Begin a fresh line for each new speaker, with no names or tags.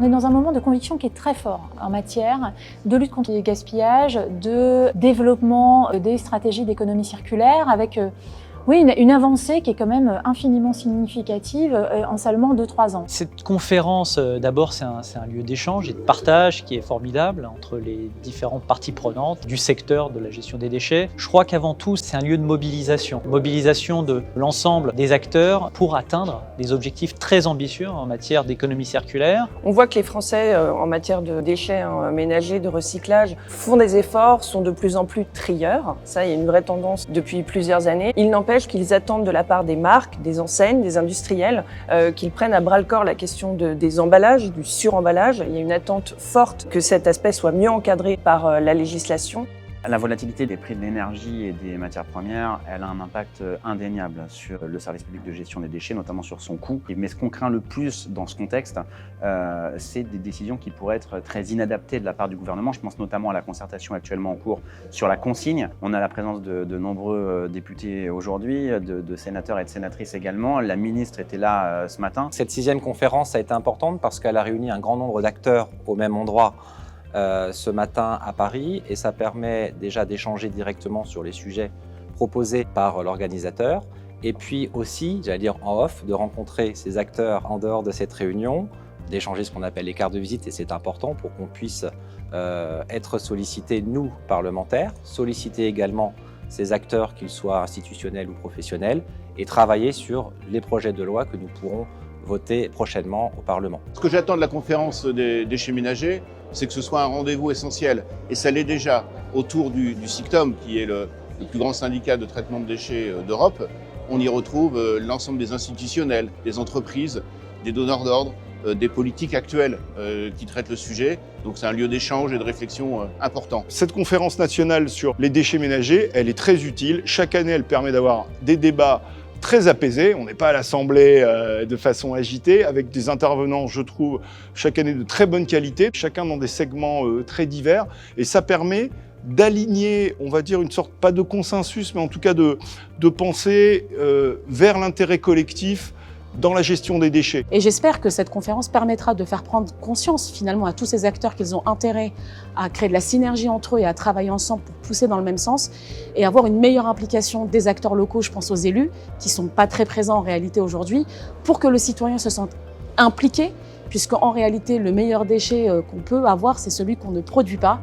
On est dans un moment de conviction qui est très fort en matière de lutte contre le gaspillage, de développement des stratégies d'économie circulaire avec une avancée qui est quand même infiniment significative en seulement 2-3 ans.
Cette conférence, d'abord, c'est un lieu d'échange et de partage qui est formidable entre les différentes parties prenantes du secteur de la gestion des déchets. Je crois qu'avant tout, c'est un lieu de mobilisation de l'ensemble des acteurs pour atteindre des objectifs très ambitieux en matière d'économie circulaire.
On voit que les Français, en matière de déchets ménagers, de recyclage, font des efforts, sont de plus en plus trieurs. Ça, il y a une vraie tendance depuis plusieurs années. Il n'empêche qu'ils attendent de la part des marques, des enseignes, des industriels, qu'ils prennent à bras-le-corps la question des emballages, du suremballage. Il y a une attente forte que cet aspect soit mieux encadré par la législation.
La volatilité des prix de l'énergie et des matières premières, elle a un impact indéniable sur le service public de gestion des déchets, notamment sur son coût. Mais ce qu'on craint le plus dans ce contexte, c'est des décisions qui pourraient être très inadaptées de la part du gouvernement. Je pense notamment à la concertation actuellement en cours sur la consigne. On a la présence de nombreux députés aujourd'hui, de sénateurs et de sénatrices également. La ministre était là ce matin.
Cette 6e conférence a été importante parce qu'elle a réuni un grand nombre d'acteurs au même endroit ce matin à Paris, et ça permet déjà d'échanger directement sur les sujets proposés par l'organisateur, et puis aussi, j'allais dire en off, de rencontrer ces acteurs en dehors de cette réunion, d'échanger ce qu'on appelle les cartes de visite, et c'est important pour qu'on puisse être sollicités, nous, parlementaires, solliciter également ces acteurs, qu'ils soient institutionnels ou professionnels, et travailler sur les projets de loi que nous pourrons voter prochainement au Parlement.
Ce que j'attends de la conférence des déchets ménagers, c'est que ce soit un rendez-vous essentiel, et ça l'est déjà, autour du SICTOM, qui est le plus grand syndicat de traitement de déchets d'Europe. On y retrouve l'ensemble des institutionnels, des entreprises, des donneurs d'ordre, des politiques actuelles qui traitent le sujet. Donc c'est un lieu d'échange et de réflexion important.
Cette conférence nationale sur les déchets ménagers, elle est très utile. Chaque année, elle permet d'avoir des débats très apaisés. On n'est pas à l'Assemblée de façon agitée, avec des intervenants, je trouve, chaque année de très bonne qualité, chacun dans des segments très divers. Et ça permet d'aligner, on va dire, une sorte, pas de consensus, mais en tout cas de penser vers l'intérêt collectif dans la gestion des déchets.
Et j'espère que cette conférence permettra de faire prendre conscience finalement à tous ces acteurs qu'ils ont intérêt à créer de la synergie entre eux et à travailler ensemble pour pousser dans le même sens et avoir une meilleure implication des acteurs locaux, je pense aux élus, qui ne sont pas très présents en réalité aujourd'hui, pour que le citoyen se sente impliqué, puisqu'en réalité le meilleur déchet qu'on peut avoir, c'est celui qu'on ne produit pas.